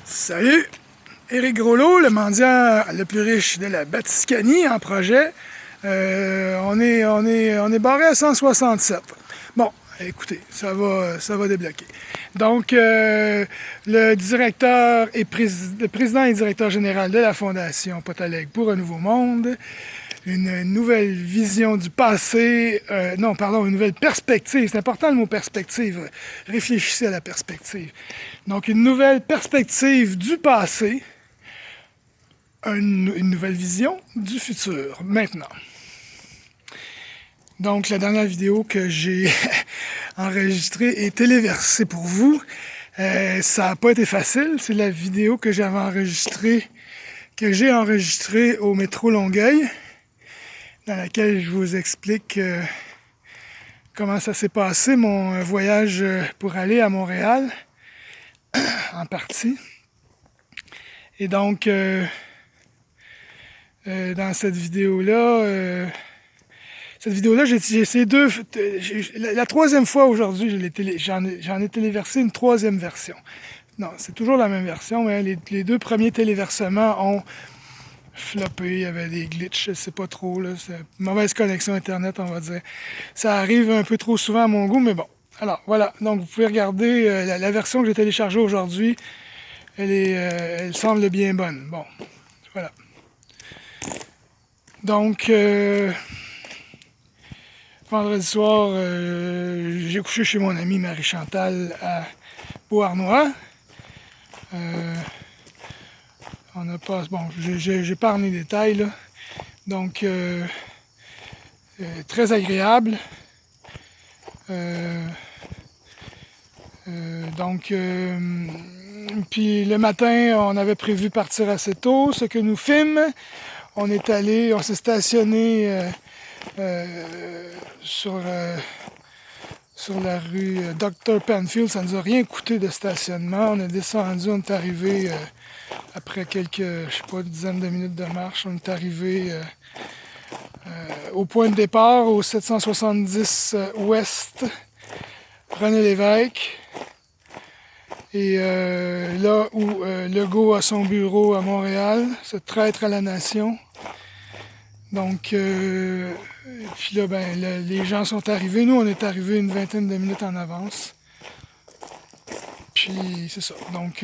Salut! Éric Groslot, le mendiant le plus riche de la Batiscanie en projet. On est barré à 167. Bon, écoutez, ça va débloquer. Donc, le président et directeur général de la Fondation Potaleg pour un nouveau monde, une nouvelle vision du passé, une nouvelle perspective. C'est important le mot perspective. Réfléchissez à la perspective. Donc, une nouvelle perspective du passé, une nouvelle vision du futur, maintenant. Donc, la dernière vidéo que j'ai enregistrée et téléversée pour vous, ça n'a pas été facile. C'est la vidéo que j'ai enregistrée au métro Longueuil, dans laquelle je vous explique comment ça s'est passé, mon voyage pour aller à Montréal, en partie. Et donc, dans cette vidéo-là, j'ai essayé la troisième fois aujourd'hui, j'en ai téléversé une troisième version. Non, c'est toujours la même version, mais les deux premiers téléversements ont floppé, il y avait des glitches, je sais pas trop, là, c'est une mauvaise connexion Internet, on va dire. Ça arrive un peu trop souvent à mon goût, mais bon. Alors, voilà, donc vous pouvez regarder la version que j'ai téléchargée aujourd'hui, elle semble bien bonne. Bon, voilà. Donc, vendredi soir, j'ai couché chez mon amie Marie-Chantal à Beauharnois. On a pas... Bon, j'ai pas les détails, là. Donc, très agréable. Puis le matin, on avait prévu partir assez tôt, ce que nous fîmes. On s'est stationné sur la rue Dr. Penfield. Ça ne nous a rien coûté de stationnement. On est descendu, on est arrivé après une dizaine de minutes de marche. On est arrivé au point de départ, au 770 Ouest, René Lévesque. Et là où Legault a son bureau à Montréal, ce traître à la nation. Donc, puis là, les gens sont arrivés. Nous, on est arrivés une vingtaine de minutes en avance. Puis, c'est ça. Donc,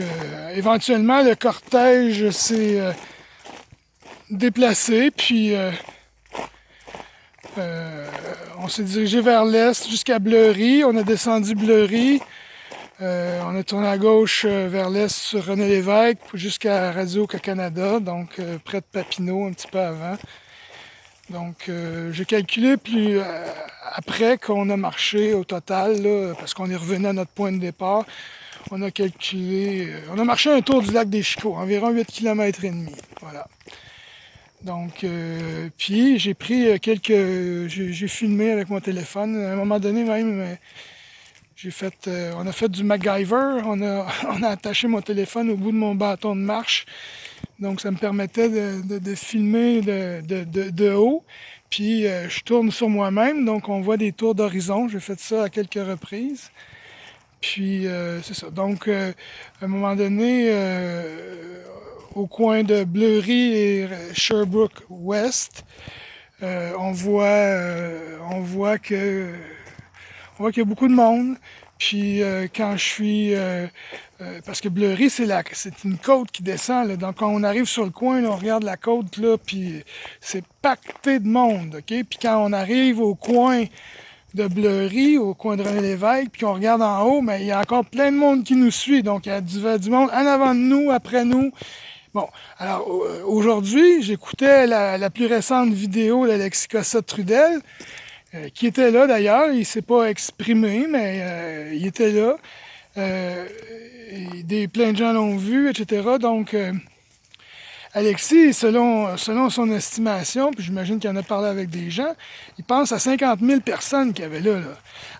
éventuellement, le cortège s'est déplacé. Puis, on s'est dirigé vers l'est jusqu'à Bleury. On a descendu Bleury. On a tourné à gauche vers l'est sur René Lévesque jusqu'à Radio-Canada, donc près de Papineau, un petit peu avant. Donc, j'ai calculé après qu'on a marché au total, là, parce qu'on est revenu à notre point de départ, on a marché un tour du lac des Chicots, environ 8 km et demi. Voilà. Donc, puis j'ai pris j'ai filmé avec mon téléphone. À un moment donné même, on a fait du MacGyver. On a attaché mon téléphone au bout de mon bâton de marche. Donc, ça me permettait de filmer de haut. Puis, je tourne sur moi-même. Donc, on voit des tours d'horizon. J'ai fait ça à quelques reprises. Puis, c'est ça. Donc, à un moment donné, au coin de Bleury et Sherbrooke Ouest, on voit qu'il y a beaucoup de monde. Puis quand je suis... parce que Bleury, c'est une côte qui descend. Là. Donc quand on arrive sur le coin, là, on regarde la côte, là, puis c'est pacté de monde. OK? Puis quand on arrive au coin de Bleury, au coin de René Lévesque, puis qu'on regarde en haut, mais il y a encore plein de monde qui nous suit. Donc il y a du monde en avant de nous, après nous. Bon, alors aujourd'hui, j'écoutais la plus récente vidéo d'Alexis Cossette-Trudel, qui était là d'ailleurs, il ne s'est pas exprimé, mais il était là. Plein de gens l'ont vu, etc. Donc, Alexis, selon son estimation, puis j'imagine qu'il en a parlé avec des gens, il pense à 50 000 personnes qu'il y avait là.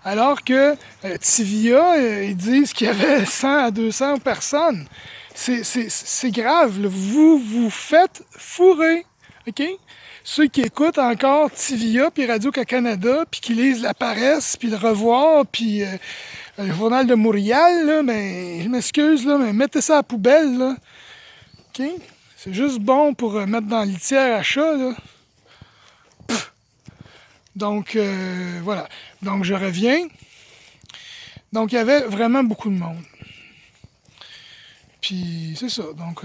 Alors que Tivia, ils disent qu'il y avait 100 à 200 personnes. C'est grave, là. Vous faites fourrer, OK? Ceux qui écoutent encore Tivia, puis Radio-Canada, puis qui lisent La Paresse, puis Le Revoir, puis le Journal de Montréal, là, ben, m'excuse, là, mais mettez ça à la poubelle, là. OK? C'est juste bon pour mettre dans la litière à chat, là. Pff. Donc, voilà. Donc, je reviens. Donc, il y avait vraiment beaucoup de monde. Puis, c'est ça. Donc,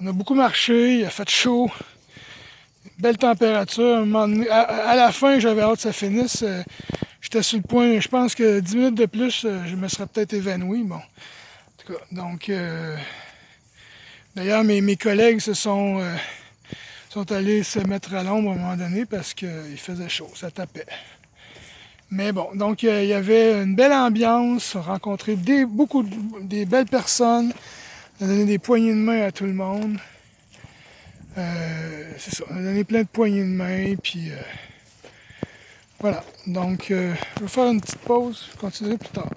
on a beaucoup marché, il a fait chaud. Belle température. Un moment donné, à la fin, j'avais hâte que ça finisse. J'étais sur le point, je pense que 10 minutes de plus, je me serais peut-être évanoui. Bon, en tout cas, donc, d'ailleurs, mes collègues sont allés se mettre à l'ombre à un moment donné parce qu'il faisait chaud, ça tapait. Mais bon, donc il y avait une belle ambiance, on a rencontré des belles personnes, on a donné des poignées de main à tout le monde. C'est ça, on a donné plein de poignées de main, puis voilà. Donc, je vais faire une petite pause, je continuerai plus tard.